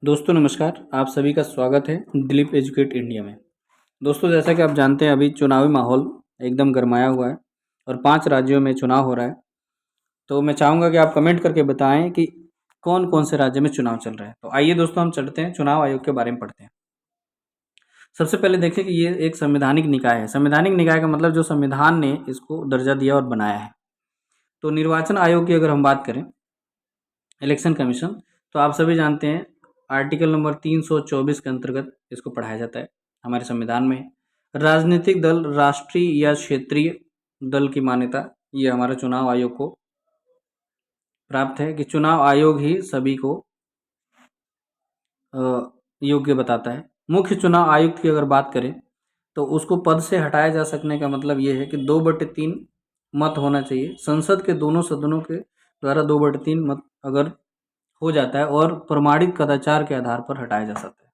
दोस्तों नमस्कार, आप सभी का स्वागत है दिलीप एजुकेट इंडिया में। दोस्तों जैसा कि आप जानते हैं अभी चुनावी माहौल एकदम गरमाया हुआ है और 5 राज्यों में चुनाव हो रहा है। तो मैं चाहूँगा कि आप कमेंट करके बताएं कि कौन-कौन से राज्य में चुनाव चल रहा है। तो आइए दोस्तों हम चलते हैं चुनाव आयोग के बारे में पढ़ते हैं। सबसे पहले देखिए कि ये एक संवैधानिक निकाय है। संवैधानिक निकाय का मतलब जो संविधान ने इसको दर्जा दिया और बनाया है। तो निर्वाचन आयोग की अगर हम बात करें, इलेक्शन कमीशन, तो आप सभी जानते हैं आर्टिकल नंबर 324 के अंतर्गत इसको पढ़ाया जाता है हमारे संविधान में। राजनीतिक दल राष्ट्रीय या क्षेत्रीय दल की मान्यता ये हमारा चुनाव आयोग को प्राप्त है कि चुनाव आयोग ही सभी को योग्य बताता है। मुख्य चुनाव आयुक्त की अगर बात करें तो उसको पद से हटाया जा सकने का मतलब ये है कि 2/3 मत होना चाहिए। संसद के दोनों सदनों के द्वारा 2/3 मत अगर हो जाता है और प्रमाणित कदाचार के आधार पर हटाया जा सकता है।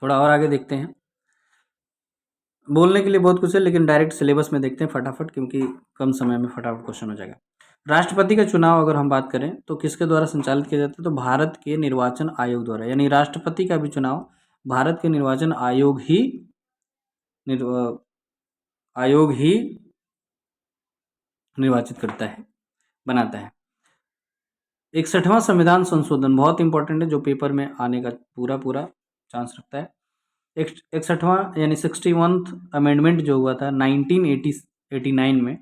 थोड़ा और आगे देखते हैं। बोलने के लिए बहुत कुछ है लेकिन डायरेक्ट सिलेबस में देखते हैं फटाफट, क्योंकि कम समय में फटाफट क्वेश्चन हो जाएगा। राष्ट्रपति का चुनाव अगर हम बात करें तो किसके द्वारा संचालित किया जाता है, तो भारत के निर्वाचन आयोग द्वारा। यानी राष्ट्रपति का भी चुनाव भारत के निर्वाचन आयोग ही निर्वाचित करता है, बनाता है। 61वां संविधान संशोधन बहुत इंपॉर्टेंट है, जो पेपर में आने का पूरा पूरा चांस रखता है। 61वां यानी 61th अमेंडमेंट जो हुआ था 1989 में,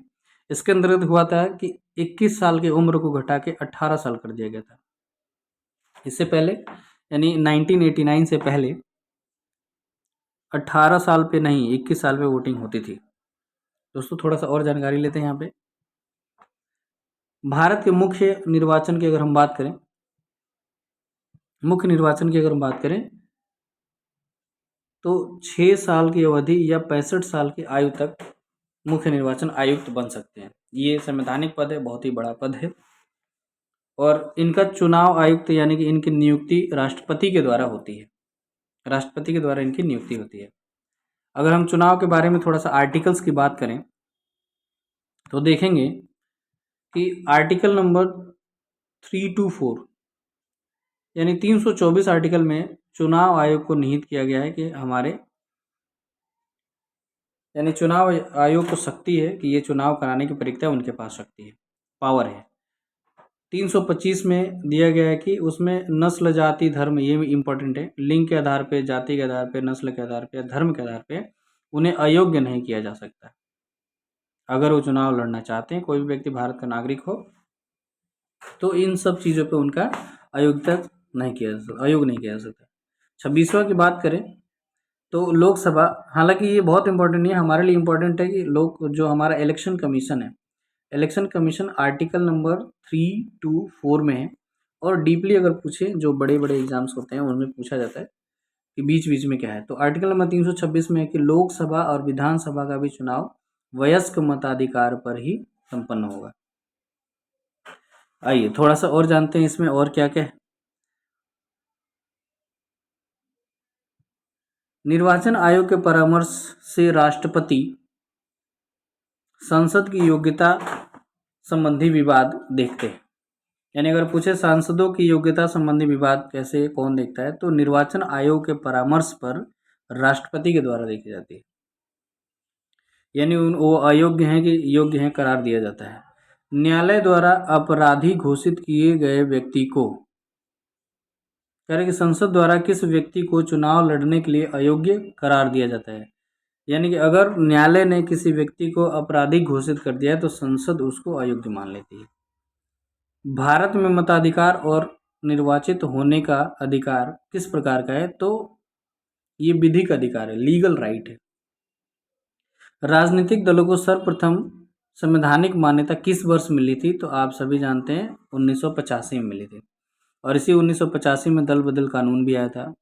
इसके अंतर्गत हुआ था कि 21 साल की उम्र को घटा के 18 साल कर दिया गया था। इससे पहले यानी 1989 से पहले 18 साल पे नहीं 21 साल पे वोटिंग होती थी। दोस्तों थोड़ा सा और जानकारी लेते हैं यहाँ पे। भारत के मुख्य निर्वाचन की अगर हम बात करें, तो 6 साल की अवधि या 65 साल की आयु तक मुख्य निर्वाचन आयुक्त बन सकते हैं। ये संवैधानिक पद है, बहुत ही बड़ा पद है और इनका चुनाव आयुक्त यानी कि इनकी नियुक्ति राष्ट्रपति के द्वारा होती है। राष्ट्रपति के द्वारा इनकी नियुक्ति होती है। अगर हम चुनाव के बारे में थोड़ा सा आर्टिकल्स की बात करें तो देखेंगे कि आर्टिकल नंबर 324 यानी 324 आर्टिकल में चुनाव आयोग को निहित किया गया है कि हमारे यानी चुनाव आयोग को शक्ति है कि ये चुनाव कराने की प्रक्रिया उनके पास शक्ति है, पावर है। 325 में दिया गया है कि उसमें नस्ल जाति धर्म, ये भी इम्पोर्टेंट है, लिंग के आधार पे, जाति के आधार पे, नस्ल के आधार पे, धर्म के आधार पे उन्हें अयोग्य नहीं किया जा सकता। अगर वो चुनाव लड़ना चाहते हैं, कोई भी व्यक्ति भारत का नागरिक हो, तो इन सब चीज़ों पे उनका अयोग नहीं किया जा सकता। 26वां की बात करें तो लोकसभा, हालांकि ये बहुत इंपॉर्टेंट नहीं है, हमारे लिए इम्पोर्टेंट है कि लोग जो हमारा इलेक्शन कमीशन है, इलेक्शन कमीशन आर्टिकल नंबर 324 में है और डीपली अगर पूछे जो बड़े बड़े एग्जाम्स होते हैं उनमें पूछा जाता है कि बीच बीच में क्या है। तो आर्टिकल नंबर 326 में है कि लोकसभा और विधानसभा का भी चुनाव वयस्क मताधिकार पर ही संपन्न होगा। आइए थोड़ा सा और जानते हैं इसमें और क्या क्या है। निर्वाचन आयोग के परामर्श से राष्ट्रपति संसद की योग्यता संबंधी विवाद देखते हैं। यानी अगर पूछे सांसदों की योग्यता संबंधी विवाद कैसे कौन देखता है, तो निर्वाचन आयोग के परामर्श पर राष्ट्रपति के द्वारा देखी जाती है। यानी वो अयोग्य हैं कि योग्य हैं करार दिया जाता है। न्यायालय द्वारा अपराधी घोषित किए गए व्यक्ति को, कह रहे कि संसद द्वारा किस व्यक्ति को चुनाव लड़ने के लिए अयोग्य करार दिया जाता है। यानी कि अगर न्यायालय ने किसी व्यक्ति को अपराधी घोषित कर दिया है तो संसद उसको अयोग्य मान लेती है। भारत में मताधिकार और निर्वाचित होने का अधिकार किस प्रकार का है, तो ये विधिक अधिकार है, लीगल राइट है। राजनीतिक दलों को सर्वप्रथम संवैधानिक मान्यता किस वर्ष मिली थी, तो आप सभी जानते हैं 1985 में मिली थी और इसी 1985 में दल बदल कानून भी आया था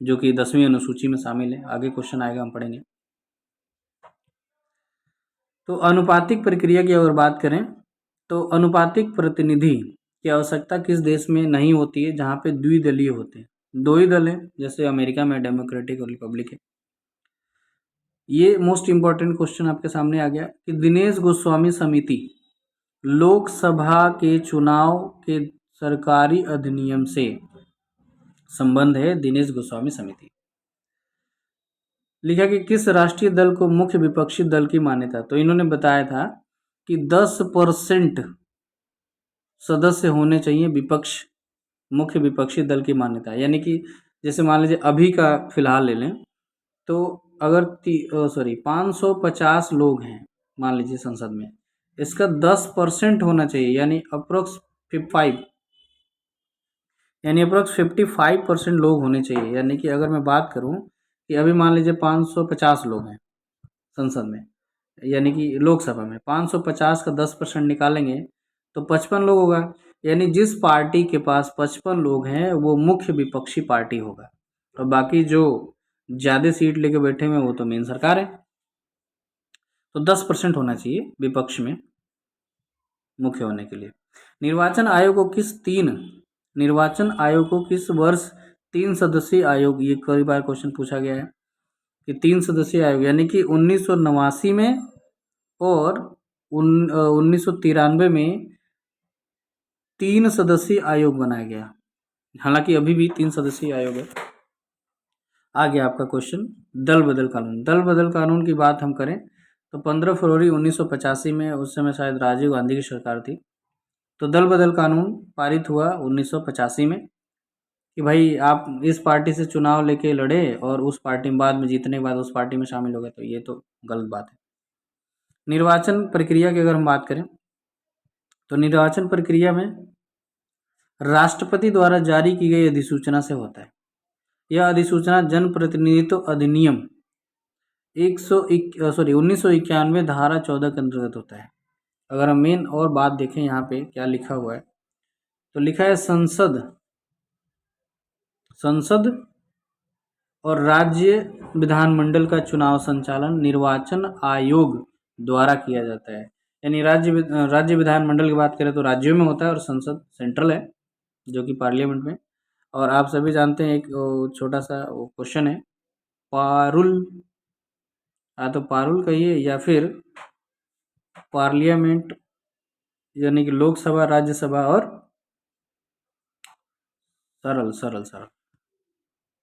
जो कि 10वीं अनुसूची में शामिल है। आगे क्वेश्चन आएगा, हम पढ़ेंगे। तो अनुपातिक प्रक्रिया की अगर बात करें तो अनुपातिक प्रतिनिधि की आवश्यकता किस देश में नहीं होती है, जहाँ पे द्विदलीय होते हैं, दो ही दल हैं, जैसे अमेरिका में डेमोक्रेटिक और रिपब्लिक है। ये मोस्ट इम्पॉर्टेंट क्वेश्चन आपके सामने आ गया कि दिनेश गोस्वामी समिति लोकसभा के चुनाव के सरकारी अधिनियम से संबंध है दिनेश गोस्वामी समिति। लिखा कि किस राष्ट्रीय दल को मुख्य विपक्षी दल की मान्यता, तो इन्होंने बताया था कि 10% सदस्य होने चाहिए विपक्ष, मुख्य विपक्षी दल की मान्यता। यानी कि जैसे मान लीजिए अभी का फिलहाल ले लें तो अगर 550 लोग हैं मान लीजिए संसद में, इसका 10% होना चाहिए, यानी अप्रोक्स 5 यानी अप्रोक्स 55% लोग होने चाहिए। यानी कि अगर मैं बात करूं कि अभी मान लीजिए 550 लोग हैं संसद में, यानी कि लोकसभा में 550 का 10% निकालेंगे तो 55 लोग होगा। यानी जिस पार्टी के पास 55 लोग हैं वो मुख्य विपक्षी पार्टी होगा, और बाकी जो ज़्यादा सीट लेके बैठे हुए हैं वो तो मेन सरकार है। तो 10% होना चाहिए विपक्ष में मुख्य होने के लिए। निर्वाचन आयोग को किस वर्ष 3 सदस्यीय आयोग, ये कई बार क्वेश्चन पूछा गया है कि 3 सदस्यीय आयोग, यानी कि 1989 में और 1993 में 3 सदस्यीय आयोग बनाया गया। हालांकि अभी भी 3 सदस्यीय आयोग है। आ गया आपका क्वेश्चन दल बदल कानून। दल बदल कानून की बात हम करें तो 15 फरवरी 1985 में, उस समय शायद राजीव गांधी की सरकार थी, तो दल बदल कानून पारित हुआ 1985 में कि भाई आप इस पार्टी से चुनाव लेके लड़े और उस पार्टी में बाद में जीतने के बाद उस पार्टी में शामिल हो गए, तो ये तो गलत बात है। निर्वाचन प्रक्रिया की अगर हम बात करें तो निर्वाचन प्रक्रिया में राष्ट्रपति द्वारा जारी की गई अधिसूचना से होता है। यह अधिसूचना जनप्रतिनिधित्व अधिनियम 1991 धारा 14 के अंतर्गत होता है। अगर हम मेन और बात देखें यहाँ पे क्या लिखा हुआ है, तो लिखा है संसद और राज्य विधानमंडल का चुनाव संचालन निर्वाचन आयोग द्वारा किया जाता है। यानी राज्य विधानमंडल की बात करें तो राज्यों में होता है और संसद सेंट्रल है जो कि पार्लियामेंट में। और आप सभी जानते हैं एक छोटा सा क्वेश्चन है, पारुल, तो पारुल कहिए या फिर पार्लियामेंट, यानी कि लोकसभा, राज्यसभा और सरल सरल सरल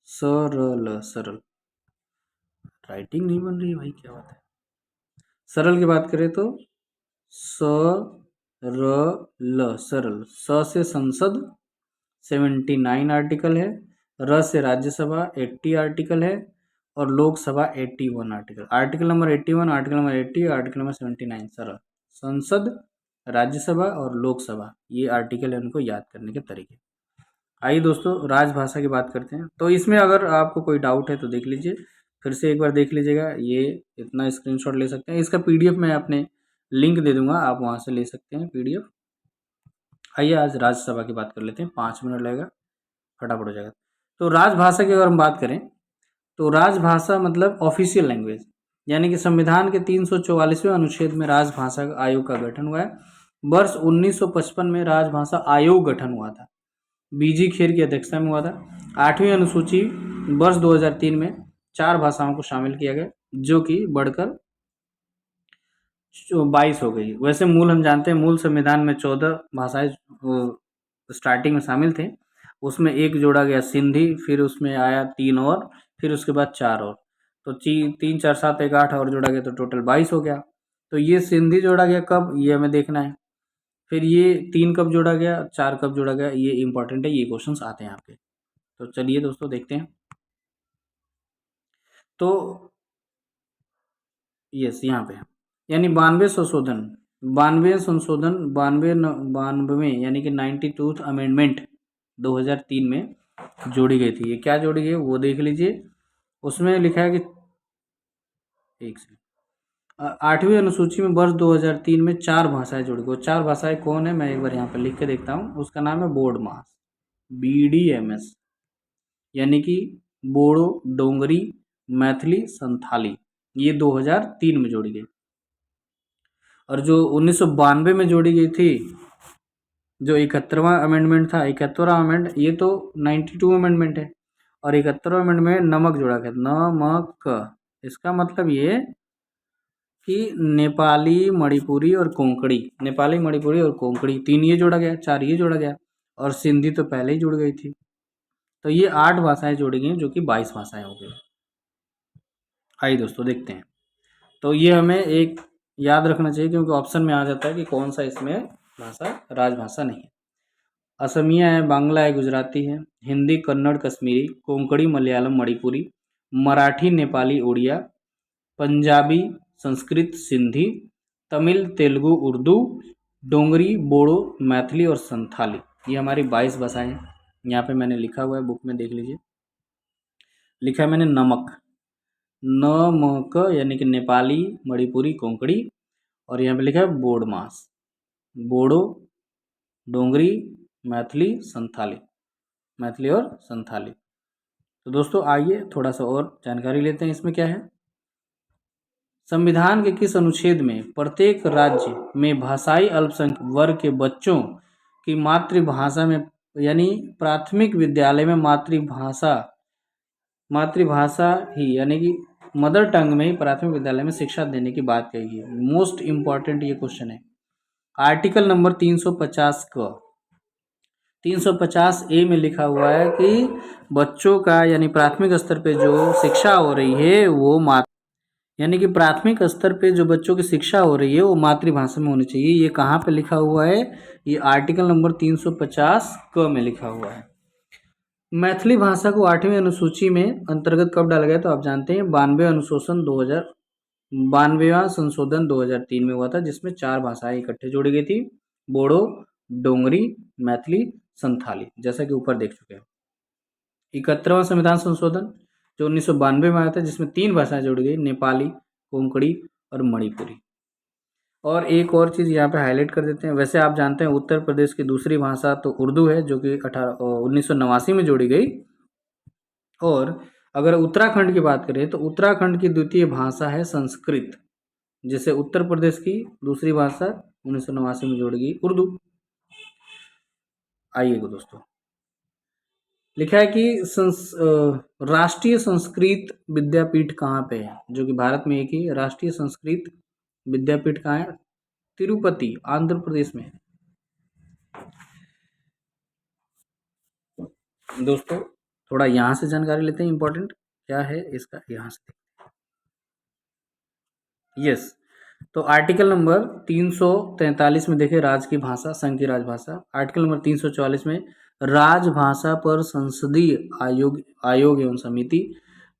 सरल सरल राइटिंग नहीं बन रही है भाई, क्या बात है। सरल की बात करें तो सरल, स से संसद 79 आर्टिकल है, र से राज्यसभा 80 आर्टिकल है और Lok Sabha 81 article. Article number 81, article number 80, article number 79 सरल, संसद, राज्यसभा और लोकसभा, ये आर्टिकल है, उनको याद करने के तरीके। आइए दोस्तों राजभाषा की बात करते हैं। तो इसमें अगर आपको कोई डाउट है तो देख लीजिए, फिर से एक बार देख लीजिएगा, ये इतना स्क्रीनशॉट ले सकते हैं। इसका पीडीएफ मैं अपने लिंक दे दूंगा, आप वहाँ से ले सकते हैं पीडीएफ। आइए आज राज्यसभा की बात कर लेते हैं, 5 मिनट लगेगा, फटाफट हो जाएगा। तो राजभाषा की अगर हम बात करें तो राजभाषा मतलब ऑफिशियल लैंग्वेज, यानी कि संविधान के 344वें अनुच्छेद में राजभाषा आयोग का गठन हुआ है। वर्ष 1955 में राजभाषा आयोग गठन हुआ था, बीजी खेर की अध्यक्षता में हुआ था। 8वीं अनुसूची वर्ष 2003 में 4 भाषाओं को शामिल किया गया, जो कि बढ़कर 22 हो गई। वैसे मूल हम जानते हैं, मूल संविधान में 14 भाषाएं स्टार्टिंग में शामिल थे, उसमें एक जोड़ा गया सिंधी, फिर उसमें आया 3 और, फिर उसके बाद 4 और, तो 3 4 7 1 8 और जोड़ा गया तो टोटल 22 हो गया। तो ये सिंधी जोड़ा गया कब, ये हमें देखना है। फिर ये 3 कब जोड़ा गया, 4 कब जोड़ा गया, ये इंपॉर्टेंट है, ये क्वेश्चंस आते हैं आपके। तो चलिए दोस्तों देखते हैं। तो यस यहाँ पे यानी 92 यानी कि 92th अमेंडमेंट 2003 में जोड़ी गई थी। ये क्या जोड़ी गई वो देख लीजिए, उसमें लिखा है कि एक से 8वीं अनुसूची में वर्ष 2003 में 4 भाषाएं जोड़ी गई। 4 भाषाएं कौन है, मैं एक बार यहाँ पर लिख के देखता हूँ। उसका नाम है बोडमास, BDMS, यानी कि बोडो, डोंगरी, मैथिली, संथाली, ये 2003 में जोड़ी गई। और जो 1992 में जोड़ी गई थी, जो 71वां अमेंडमेंट था, 71वां अमेंड, ये तो 92 अमेंडमेंट है, और 71वां अमेंडमेंट में नमक जोड़ा गया, नमक। इसका मतलब ये कि नेपाली, मणिपुरी और कोंकणी, नेपाली, मणिपुरी और कोंकणी 3 ये जोड़ा गया, 4 ये जोड़ा गया, और सिंधी तो पहले ही जुड़ गई थी। तो ये 8 भाषाएं जोड़ी गई जो कि 22 भाषाएं हो गई। आइए दोस्तों देखते हैं। तो ये हमें एक याद रखना चाहिए क्योंकि ऑप्शन में आ जाता है कि कौन सा इसमें भाषा राजभाषा नहीं है। असमिया है, बांग्ला है, गुजराती है, हिंदी, कन्नड़, कश्मीरी, कोंकणी, मलयालम, मणिपुरी, मराठी, नेपाली, उड़िया, पंजाबी, संस्कृत, सिंधी, तमिल, तेलुगु, उर्दू, डोंगरी, बोडो, मैथिली और संथाली। ये हमारी 22 भाषाएं हैं। यहाँ पे मैंने लिखा हुआ है, बुक में देख लीजिए। लिखा है मैंने नमक, नमक यानी कि नेपाली, मणिपुरी, कोंकणी, और यहाँ पे लिखा है बोडमास, बोडो, डोंगरी, मैथिली, संथाली, मैथिली और संथाली। तो दोस्तों आइए थोड़ा सा और जानकारी लेते हैं। इसमें क्या है, संविधान के किस अनुच्छेद में प्रत्येक राज्य में भाषाई अल्पसंख्यक वर्ग के बच्चों की मातृभाषा में यानी प्राथमिक विद्यालय में मातृभाषा ही यानी कि मदर टंग में ही प्राथमिक विद्यालय में शिक्षा देने की बात कही गई है। मोस्ट इंपॉर्टेंट ये क्वेश्चन है। आर्टिकल नंबर 350 का 350 ए में लिखा हुआ है कि बच्चों का यानी प्राथमिक स्तर पे जो शिक्षा हो रही है वो यानी कि प्राथमिक स्तर पे जो बच्चों की शिक्षा हो रही है वो मातृभाषा में होनी चाहिए। ये कहाँ पे लिखा हुआ है, ये आर्टिकल नंबर 350 क में लिखा हुआ है। मैथिली भाषा को 8वीं अनुसूची में अंतर्गत कब डाला गया, तो आप जानते हैं 92वां संशोधन 2003 में हुआ था, जिसमें 4 भाषाएं इकट्ठे जोड़ी गई थी, बोडो, डोंगरी, मैथिली, संथाली, जैसा कि ऊपर देख चुके हैं। 71वां संविधान संशोधन जो 1992 में आया था, जिसमें 3 भाषाएं जोड़ी गई, नेपाली, कोंकणी और मणिपुरी। और एक और चीज़ यहाँ पे हाईलाइट कर देते हैं। वैसे आप जानते हैं उत्तर प्रदेश की दूसरी भाषा तो उर्दू है, जो कि 1989 में जोड़ी गई। और अगर उत्तराखंड की बात करें तो उत्तराखंड की द्वितीय भाषा है संस्कृत, जिसे उत्तर प्रदेश की दूसरी भाषा 1989 में जोड़ी गई उर्दू। आइएगा दोस्तों, लिखा है कि राष्ट्रीय संस्कृत विद्यापीठ कहाँ पे है, जो कि भारत में एक ही राष्ट्रीय संस्कृत विद्यापीठ कहाँ है, तिरुपति, आंध्र प्रदेश में। दोस्तों थोड़ा यहाँ से जानकारी लेते हैं, इंपॉर्टेंट क्या है इसका, यहाँ से। यस, तो आर्टिकल नंबर 343 में देखें, राज की भाषा, संघ की राजभाषा। आर्टिकल नंबर 344 में राजभाषा पर संसदीय आयोग एवं समिति।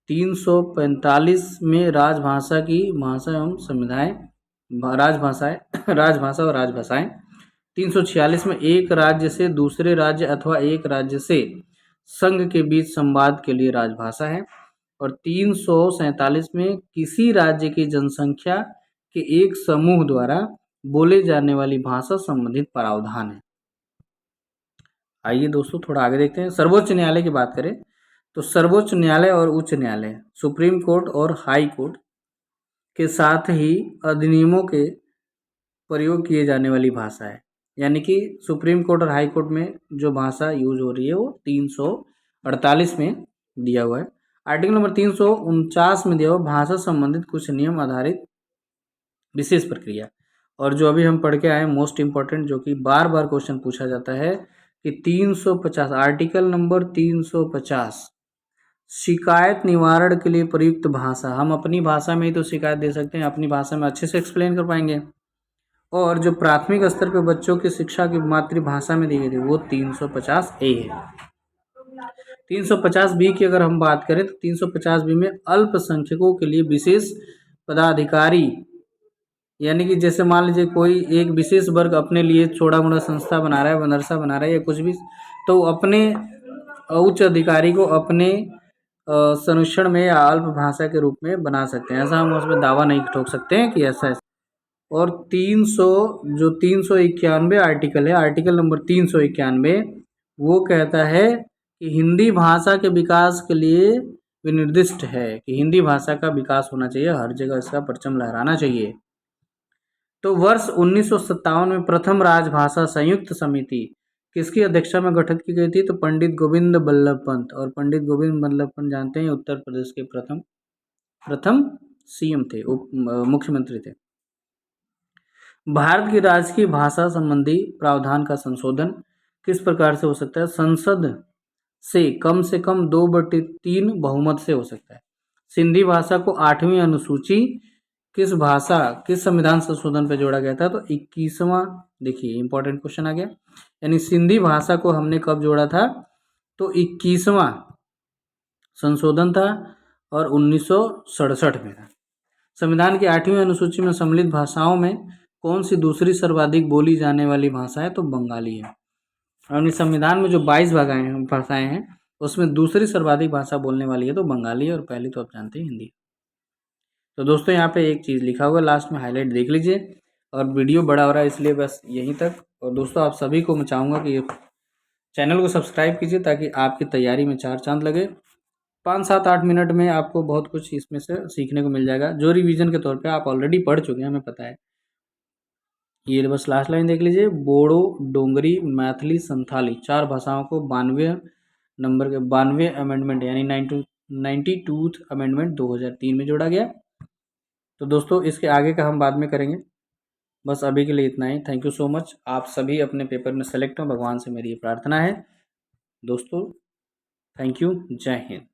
345 में राजभाषा की भाषा एवं संविधाएं, राजभाषा और राजभाषाएं। 346 में एक राज्य से दूसरे राज्य अथवा एक राज्य से संघ के बीच संवाद के लिए राजभाषा है। और 347 में किसी राज्य की जनसंख्या के एक समूह द्वारा बोले जाने वाली भाषा संबंधित प्रावधान है। आइए दोस्तों थोड़ा आगे देखते हैं। सर्वोच्च न्यायालय की बात करें तो सर्वोच्च न्यायालय और उच्च न्यायालय, सुप्रीम कोर्ट और हाई कोर्ट के साथ ही अधिनियमों के प्रयोग किए जाने वाली भाषा है। यानी कि सुप्रीम कोर्ट और हाई कोर्ट में जो भाषा यूज हो रही है वो 348 में दिया हुआ है। आर्टिकल नंबर 349 में दिया हुआ भाषा संबंधित कुछ नियम आधारित विशेष प्रक्रिया। और जो अभी हम पढ़ के आए मोस्ट इंपॉर्टेंट, जो कि बार बार क्वेश्चन पूछा जाता है कि 350 आर्टिकल नंबर 350 शिकायत निवारण के लिए प्रयुक्त भाषा। हम अपनी भाषा में ही तो शिकायत दे सकते हैं, अपनी भाषा में अच्छे से एक्सप्लेन कर पाएंगे। और जो प्राथमिक स्तर पे बच्चों की शिक्षा की मातृभाषा में दी गई थी वो 350 ए है। 350 बी की अगर हम बात करें तो 350 बी में अल्पसंख्यकों के लिए विशेष पदाधिकारी, यानी कि जैसे मान लीजिए कोई एक विशेष वर्ग अपने लिए छोटा मोटा संस्था बना रहा है, मदरसा बना रहा है या कुछ भी, तो अपने उच्च अधिकारी को अपने संरक्षण में या अल्प भाषा के रूप में बना सकते हैं। ऐसा हम उसमें दावा नहीं ठोक सकते हैं कि ऐसा है। और 391 आर्टिकल है, आर्टिकल नंबर 391 वो कहता है कि हिंदी भाषा के विकास के लिए विनिर्दिष्ट है कि हिंदी भाषा का विकास होना चाहिए, हर जगह इसका परचम लहराना चाहिए। तो वर्ष 1957 में प्रथम राजभाषा संयुक्त समिति किसकी अध्यक्षता में गठित की गई थी, तो पंडित गोविंद बल्लभ पंत। और पंडित गोविंद बल्लभ पंत जानते हैं उत्तर प्रदेश के प्रथम सीएम थे, मुख्यमंत्री थे। भारत की राजकीय भाषा संबंधी प्रावधान का संशोधन किस प्रकार से हो सकता है, से कम 2/3 बहुमत से हो सकता है। सिंधी भाषा को 8वीं अनुसूची किस संविधान संशोधन पे जोड़ा गया था? तो 21वां, देखिए इंपॉर्टेंट क्वेश्चन आ गया। यानी सिंधी भाषा को हमने कब जोड़ा था? तो 21वां संशोधन था और 1967 में था। संविधान की 8वीं अनुसूची में सम्मिलित भाषाओं में कौन सी दूसरी सर्वाधिक बोली जाने वाली भाषा है? तो बंगाली है। और इस संविधान में जो 22 भाषाएं हैं उसमें दूसरी सर्वाधिक भाषा बोलने वाली है तो बंगाली है, और पहली तो आप जानते हैं हिंदी। तो दोस्तों यहाँ पे एक चीज़ लिखा हुआ है, लास्ट में हाईलाइट देख लीजिए। और वीडियो बड़ा हो रहा है इसलिए बस यहीं तक। और दोस्तों आप सभी को मैं चाहूँगा कि चैनल को सब्सक्राइब कीजिए ताकि आपकी तैयारी में 4 चांद लगे। 5, 7, 8 मिनट में आपको बहुत कुछ इसमें से सीखने को मिल जाएगा, जो रिवीजन के तौर पे आप ऑलरेडी पढ़ चुके हैं, हमें पता है। ये बस लास्ट लाइन देख लीजिए, बोडो, डोंगरी, मैथिली, संथाली 4 भाषाओं को 92 अमेंडमेंट यानी 92th अमेंडमेंट 2003 में जोड़ा गया। तो दोस्तों इसके आगे का हम बाद में करेंगे। बस अभी के लिए इतना ही। Thank you so much. आप सभी अपने पेपर में सेलेक्ट हों, भगवान से मेरी ये प्रार्थना है। दोस्तों थैंक यू, जय हिंद।